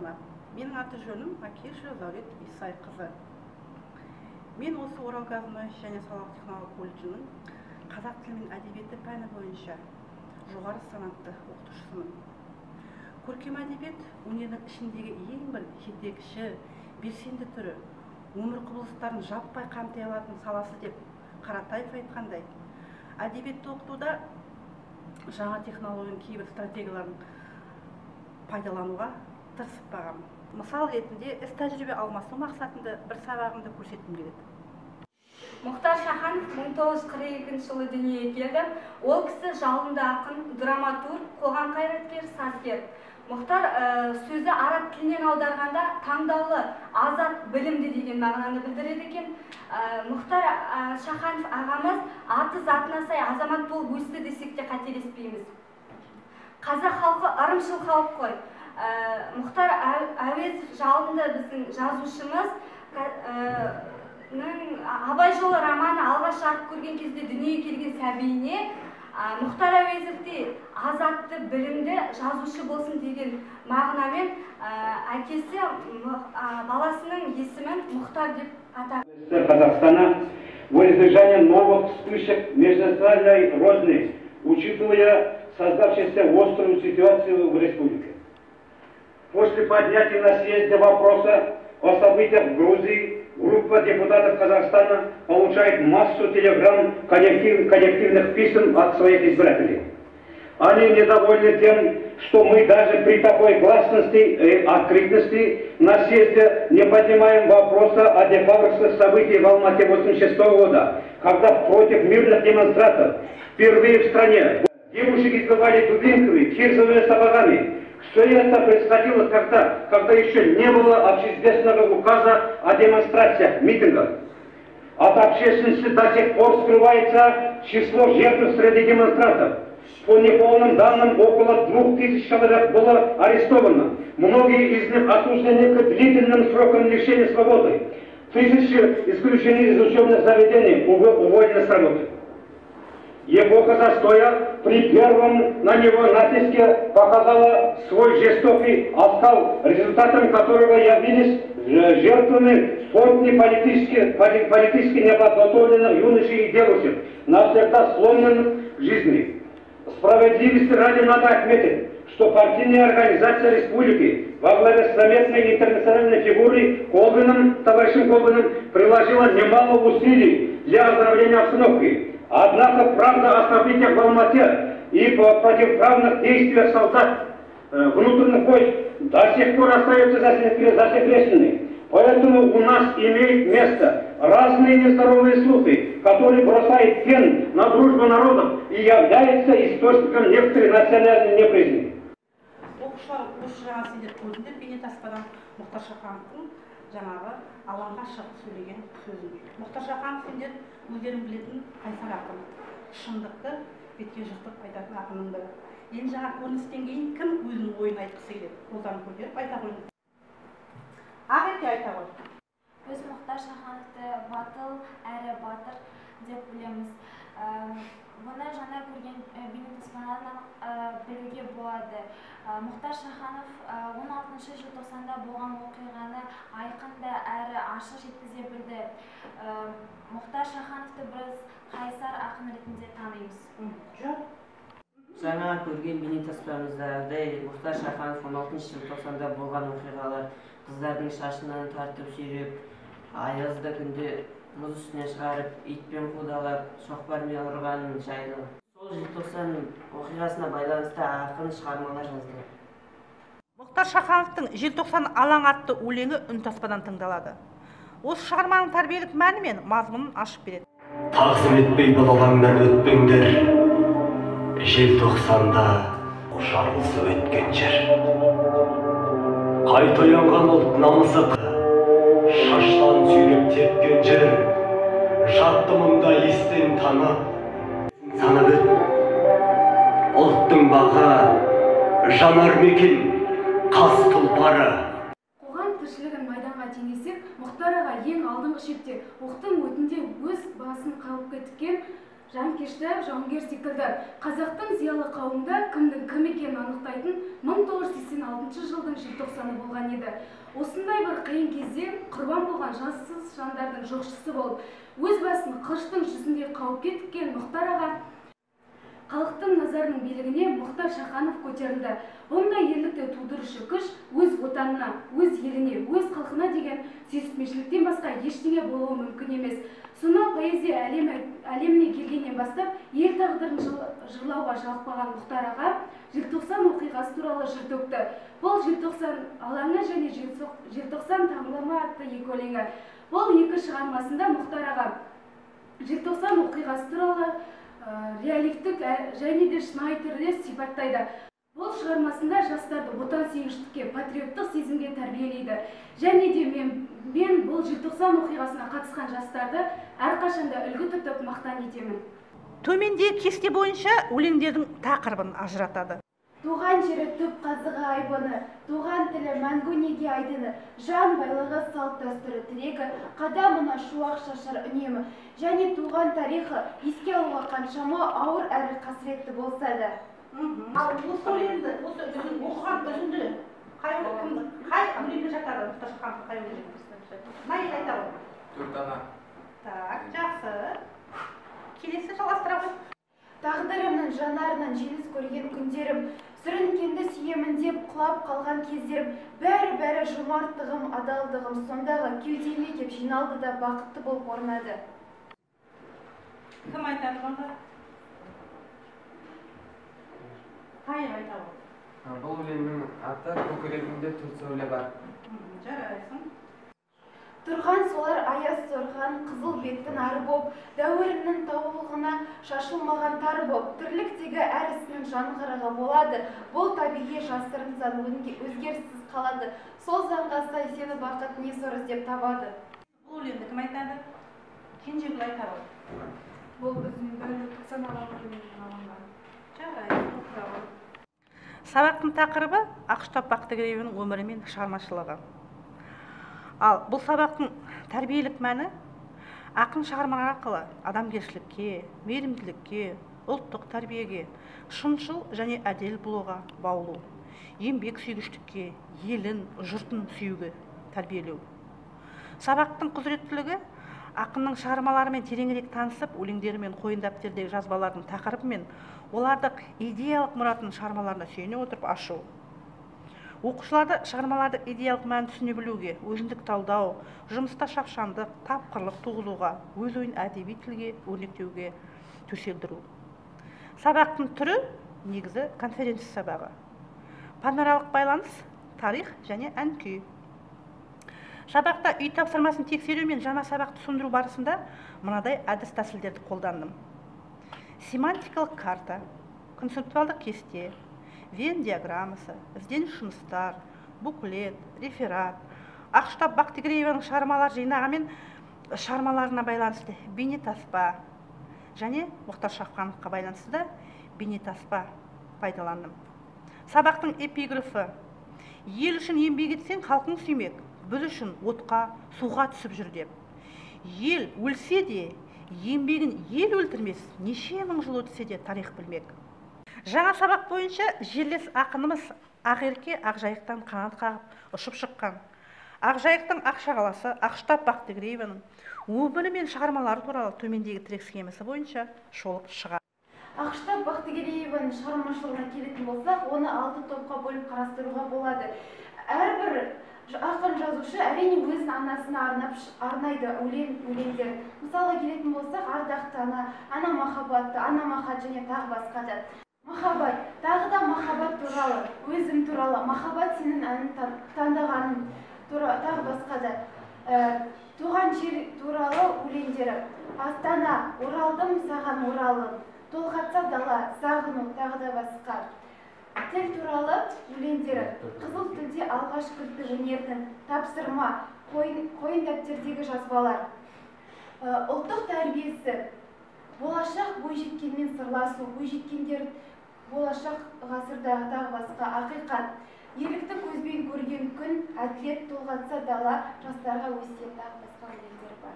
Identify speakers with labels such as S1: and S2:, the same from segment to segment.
S1: ма? Менің аты жөнім Акеша Заурет Исайқызы. Мен осы Орал газмы және салалық технология колледжінің қазақ тілі мен әдебиеті пәні бойынша жоғары санатты оқытушысымын. Көркем әдебиет өнердің ішіндегі ең бір жетекші, белсенді түрі, өмір құбылыстарын жаппай қамти алатын саласы деп Қаратаев айтқандай, әдебиетті оқытуда жаңа технологияның кейбір стратегияларын пайдалануға тырысып бағамын. Мысал ретінде іс тәжірибе алмасу мақсатында бір сабағымды көрсеткім келеді.
S2: Мұхтар Шаханов 1942 жылы дүниеге келді. Ол кісі жалынды ақын, драматург, қоғам қайраткер, сазгер. Мұхтар сөзі араб тілінен аударғанда таңдаулы, азат, білімді деген мағынаны білдіреді екен. Мұхтар Шаханов ағамыз аты затына сай азамат болып өсті десек те қателеспейміз. Қазақ халқы ырымшыл халық қой. Мұхтар Әуезов жалынды біздің жазушымыз Абай жолы романы алғаш жарық көрген кезде дүниеге келген сәбиіне Мұхтар Әуезовте азатты, білімді жазушы болсын деген мағынамен әкесі баласының есімін Мұхтар деп атады.
S3: Казахстана в избежание новых вспышек межнациональной розни, учитывая создавшуюся острую ситуацию в республике. После поднятия на съезде вопроса о событиях в Грузии, группа депутатов Казахстана получает массу телеграмм, коллективных писем от своих избирателей. Они недовольны тем, что мы даже при такой гласности и открытности на съезде не поднимаем вопроса о декабрьских событиях в Алмате 1986 года, когда против мирных демонстрантов впервые в стране девушек избивали дубинками, кирзовыми сапогами. Все это происходило тогда, когда еще не было общеизвестного указа о демонстрациях, митингах. От общественности до сих пор скрывается число жертв среди демонстрантов. По неполным данным, около 2000 человек было арестовано. Многие из них осуждены к длительным срокам лишения свободы. Тысячи исключены из учебных заведений, уволены с работы. Эпоха застоя при первом на него натиске показала свой жестокий оскал, результатом которого явились жертвами сотни политически неподготовленных юношей и девушек, навсегда сломленных в жизни. Справедливости ради надо отметить, что партийная организация республики во главе с заметной интернациональной фигурой товарищем Колбиным приложила немало усилий для оздоровления обстановки. Однако правда о событиях в Алмате и противоправных действиях солдат внутренних войск до сих пор остается засекреченной. Поэтому у нас имеет место разные нездоровые слухи, которые бросают тень на дружбу народов и являются источником некоторой национальной неприязни.
S1: Мұхтар Шахановтың жаңағы алаңға шығып сөйлеген сөзін. Мұхтар Шаханов сендер өздерің білетін қайсар ақын, шындықты бетке жыртып айтатын ақынның бірі. Енді жаңа көріністен кейін кім өзінің ойын айтқысы келеді? Қолдан көтеріп айта қойыңыз. Ағеке айта қой.
S4: Біз Мұхтар Шахановты батыл әрі батыр деп білеміз. Бұны жаңа көрген бейнетаспадан білуге болады. Мұхтар Шаханов 16 желтоқсанда болған оқиғаны айқында әрі ашық жеткізе білді. Мұхтар Шахановты біз қайсар ақын ретінде танимыз.
S5: Жаңа көрген бейнетаспамыздағыдай Мұхтар Шаханов 16 желтоқсанда болған оқиғалар, қыздардың шашынан тартып сүйреп, аязды күнде мұз үстіне шығарып, итпен қудалап, шоқпармен ұрғанын жайлы. Сол желтоқсан оқиғасына байланысты ақын шығармалар жазды.
S1: Мұхтар Шахановтың «Желтоқсан алаң» атты өлеңі үнтаспадан тыңдалады. Осы шығарманың тәрбиелік мәні мен мазмұнын ашып береді.
S6: Тағзым етпей бұл алаңнан өтпеңдер, желтоқсанда жарылысы өткен жер. Қайта оянған ұлт намысы шаштан сүйреп тепкен жер, жатты мұнда естен танып, санап өт. Ұлттың бағы, жанар мекен, қас тұлпары.
S7: Қоғам тіршілігін майданға теңесек, Мұхтар аға ең алдыңғы шепте оқтың өтінде өз басын қауіпке тіккен жанкешті, жауынгер секілді қазақтың зиялы қауымында кімнің кім екенін анықтайтын 1986 жылдың желтоқсаны болған еді. Осындай бір қиын кезде құрбан болған жассыз жандардың жоқшысы болып, өз басын қылыштың жүзінде қауіпке тіккен Мұхтар аға халықтың назарының билігіне Мұхтар Шаханов көтерілді. Бұндай ерлікті тудырушы күш өз отанына, өз еліне, өз халқына деген сүйіспеншіліктен басқа ештеңе болуы мүмкін емес. Сонау поэзия әлеміне келгеннен бастап ел тағдырын жырлауға жалықпаған Мұхтар аға желтоқсан оқиғасы туралы жыр төкті. Бұл желтоқсан алаңы және желтоқсан таңлама атты екі өлеңі. Бұл екі шығармасында Мұхтар аға желтоқсан оқиғасы туралы реалистік және де шынайы түрде сипаттайды. Бұл шығармасында жастарды отансүйгіштікке, патриоттық сезімге тәрбиелейді. Және де мен бұл желтоқсан оқиғасына қатысқан жастарды әрқашанда үлгі тұтып мақтан етемін.
S1: Төмендегі кесте бойынша өлеңдердің тақырыбын ажыратады.
S8: Туған жері түп қазығы айбыны, туған тілі мәңгі неге айдыны, жан байлығы салт дәстүрі тірегі, қадамына шуақ шашар үнемі, және туған тарихы еске алуға қаншама ауыр әрі қасіретті болса да.
S1: Ал осы өлеңді, осы оқыған үзінді қай өлеңде жатады? Мұхтар Шаханов қай өлеңде? Қай айта ғой?
S9: Төртана.
S1: Так, жақсы. Келесі жалғастырамыз.
S8: Тағдырымның жанарынан жеңіс көрген күндерім, сүрінгенді сүйемін деп құлап қалған кездерім, бәрі жұмарттығым, адалдығым сондағы кеудеме кеп жиналды да бақытты болып орнады.
S1: Кім айтады бұнда? Қай айта ғой?
S9: Бұл өлеңнің аты көкірегімде төрт сәуле бар.
S1: Жарайсың.
S8: Тұрған солар аяз сорған қызыл беттің ары боп, дәуірінің тауылғына шашылмаған тар боп, тірліктегі әр ісінің жаңғырығы болады. Бұл табиғи жасырын заң өзгеріссіз қалады. Сол заңға сай сені бақыт не сор іздеп табады.
S1: Бұл өлеңді кім айтады? Кенжегүл айтады.
S7: Бұл біздің желтоқсан алаңы.
S1: Жарайсың. Сабақтың тақырыбы Ақштап Бақтыгерееваның өмірі мен шығармашылығы. Ал бұл сабақтың тәрбиелік мәні ақын шығармалар арқылы адамгершілікке, мейірімділікке, ұлттық тәрбиеге, шыншыл және әділ болуға баулу, еңбек сүйгіштікке, елін, жұртын сүюге тәрбиелеу. Сабақтың құзыреттілігі ақынның шығармаларымен тереңірек танысып, өлеңдерімен, қойын дәптердегі жазбалардың тақырыбымен олардың идеялық мұратын шығармаларына сүйене отырып ашу. Оқушыларды шығармаларды идеялық мәнін түсіне білуге, өзіндік талдау, жұмыста шапшаңдық, тапқырлық туғызуға, өз ойын әдеби тілге өрнектеуге төселдіру. Сабақтың түрі негізі конференция сабағы. Паноралық байланыс, тарих және ән-күй. Сабақта үй тапсырмасын тексеру мен жаңа сабақты түсіндіру барысында мынадай әдіс тәсілдерді қолдандым. Семантикалық карта, концептуалдық кесте, Вен диаграммасы, ізденіс жұмыстар, буклет, реферат, Ақштап Бақтыгерееваның шығармалар жинағымен шығармаларына байланысты бейнетаспа және Мұхтар Шахановқа байланысты бейнетаспа пайдаландым. Сабақтың эпиграфы: ел үшін еңбек етсең, халқың сүймек, біз үшін отқа, суға түсіп жүр деп. Ел өлсе де, еңбегін ел өлтірмес, неше мың жыл өтсе де тарих білмек. Жаңа сабақ бойынша жерлес ақынымыз Ақерке Ақжайықтан қанат қағып ұшып шыққан. Ақжайықтың ақшағаласы Ақштап Бақтыгерееваның өмірі мен шығармалары туралы төмендегі тірек схемасы бойынша шолып шығады.
S8: Ақштап Бақтыгерееваның шығармашылығына келетін болсақ, оны 6 топқа бөліп қарастыруға болады. Әрбір ақын жазушы әрине өзінің анасына арнайды өлеңдерін. Мысалға келетін болсақ, ардақты ана махаббатты, ана махат және тағы басқа да. Махаббат, тағы да махаббат туралы, өзім туралы, махаббат сенің әнін таңдағаным туралы, тағы басқа да. Туған жер туралы өлеңдері. Астана, оралдым саған оралым, толғатса дала, сағыну, тағы да басқа. Тіл туралы өлеңдері. Қызыл тілде алғаш кірді өнердің, тапсырма, қойын дәптердегі жазбалар. Ұлттық тәрбиесі. Болашақ бойжеткенмен сырласу, бойжеткендер болашақ ғасырдағы тағы басқа. Ақиқат. Ерлікті көзбен көрген күн, әділет толғатса дала, жастарға өсиет, тағы басқа өлеңдер бар.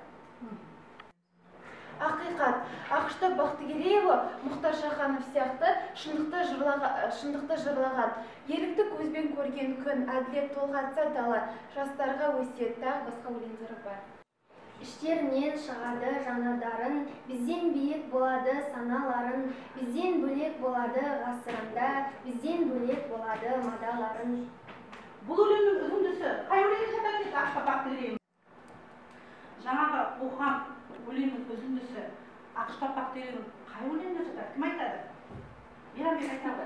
S8: Ақиқат. Ақышта Бақтыгереева Мұхтар Шаханов сияқты шындықты жырлаған. Ерлікті көзбен көрген күн, әділет толғатса дала, жастарға өсиет, тағы басқа өлеңдері бар.
S10: Іштерінен шығады жанадарын, бізден биік болады саналарын, бізден бөлек болады ғасырында, бізден бөлек болады мадаларын.
S1: Бұл өлеңнің үзіндісі қай өлеңге жатады дейді Ақышта Бақтыгереева? Жаңағы оқыған өлеңнің үзіндісі Ақышта Бақтыгерееваның қай өлеңіне жатады? Кім айтады? Мейрамбек айтады.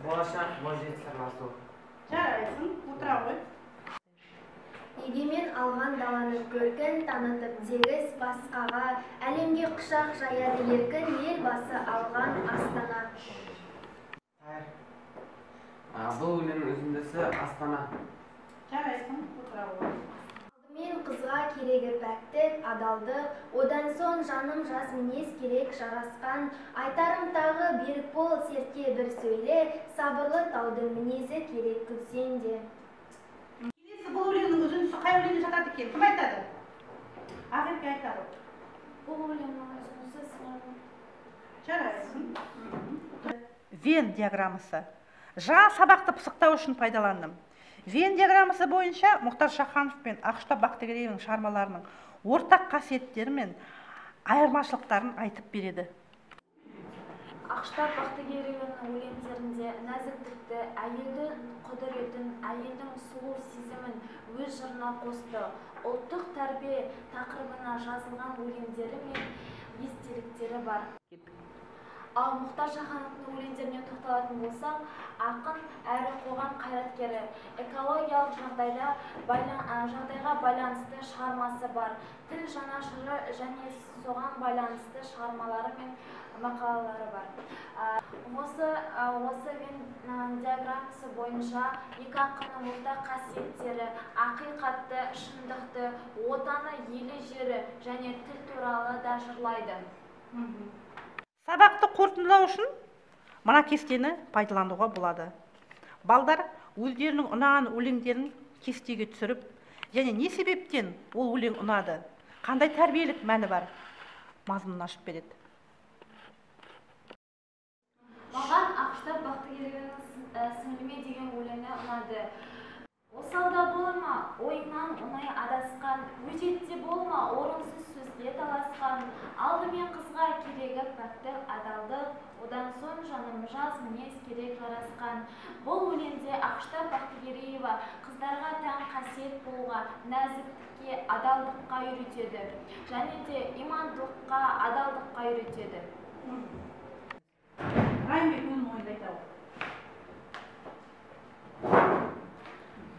S9: Болашақ бойжет сырнасу.
S1: Жарайсың, отыра ғой.
S10: Егемен алған даланы көркін танытып тегіс басқаға, әлемге құшақ жаяды еркін елбасы алған Астана.
S9: Бұл өлеңнің үзіндісі Астана.
S1: Жарайсың, отыра ғой.
S10: Алдымен қызға керегі пәктік, адалдық, одан соң жаным жас мінез керек жарасқан, айтарым тағы берік бол сертке бір сөйле, сабырлы таудың мінезі керек күтсең де.
S1: Бұл өлеңнің үзіндісі қай өлеңге жатады екен? Кім айтады? Ақерке айтады.
S4: Бұл өлеңнің үзіндісі сіңірім.
S1: Жарайсың. Вен диаграммасы. Жаңа сабақты пысықтау үшін пайдаландым. Вен диаграммасы бойынша Мұхтар Шаханов пен Ақышта Бақтыгерееваның шығармаларының ортақ қасиеттері мен айырмашылықтарын айтып береді.
S4: Ақышта Бақтыгерееваның өлеңдерінде нәзіктікті, әйелдің құдіретін, әйелдің сұлу сезімін өз жырына қосты. Ұлттық тәрбие тақырыбына жазылған өлеңдері мен естеліктері бар. Ал Мұхтар Шахановтың өлеңдеріне тоқталатын болсақ, ақын әрі қоғам қайраткері, экологиялық жағдайға байланысты шығармасы бар. Тіл жанашыры және соған байланысты шығармалары мен мақалалары бар. Осы Вен диаграммасы бойынша екі ақынның ортақ қасиеттері, ақиқатты, шындықты, отаны, елі жері және тіл туралы да жырлайды.
S1: Сабақты қорытындылау үшін мына кестені пайдалануға болады. Балдар өздерінің ұнаған өлеңдерін кестеге түсіріп, және не себептен ол өлең ұнады, қандай тәрбиелік мәні бар, мазмұнын ашып береді.
S4: Маған Ақышта Бақтыгерееваның сіңіліме деген өлеңі ұнады. Осалда болма, ойыңнан оңай адасқан, өжетте болма, орынсыз сөзге таласқан, алдымен қызға керегі пәктік, адалдық, одан соң жаным жас мінез керек жарасқан. Бұл өлеңде Ақышта Бақтыгереева қыздарға тән қасиет болуға, нәзіктікке, адалдыққа үйретеді, және де имандылыққа, адалдыққа үйретеді.
S1: Райымбек өзің ойыңды айта ғой.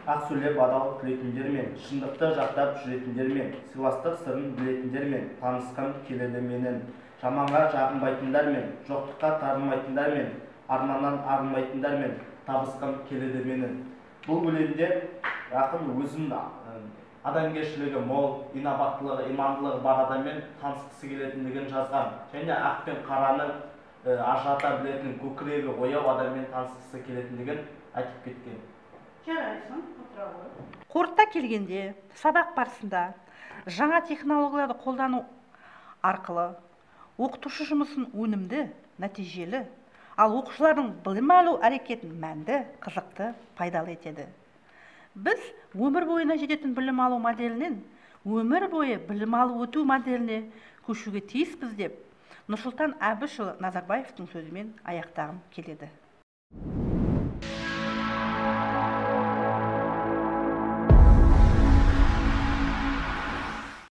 S11: Ақ сөйлеп адал тілейтіндермен, шындықты жақтап жүретіндермен, сыйластық сырын білетіндермен танысқым келеді менің. Жаманға жағынбайтындармен, жоқтыққа тарылмайтындармен, арманнан арылмайтындармен табысқым келеді менің. Бұл өлеңде ақын өзінің адамгершілігі мол, инабаттылығы, имандылығы бар адаммен танысқысы келетіндігін жазған. Және ақ пен қараны ажырата білетін, көкірегі ояу адаммен танысқысы келетіндігін айтып кеткен.
S1: Жарайсың, отыра ғой. Қорыта келгенде, сабақ барысында жаңа технологияларды қолдану арқылы оқытушы жұмысын өнімді, нәтижелі, ал оқушылардың білім алу әрекетін мәнді, қызықты, пайдалы етеді. Біз өмір бойына жететін білім алу моделінен өмір бойы білім алу өту моделіне көшуге тиіспіз деп Нұрсұлтан Әбішұлы Назарбаевтың сөзімен аяқтағым келеді.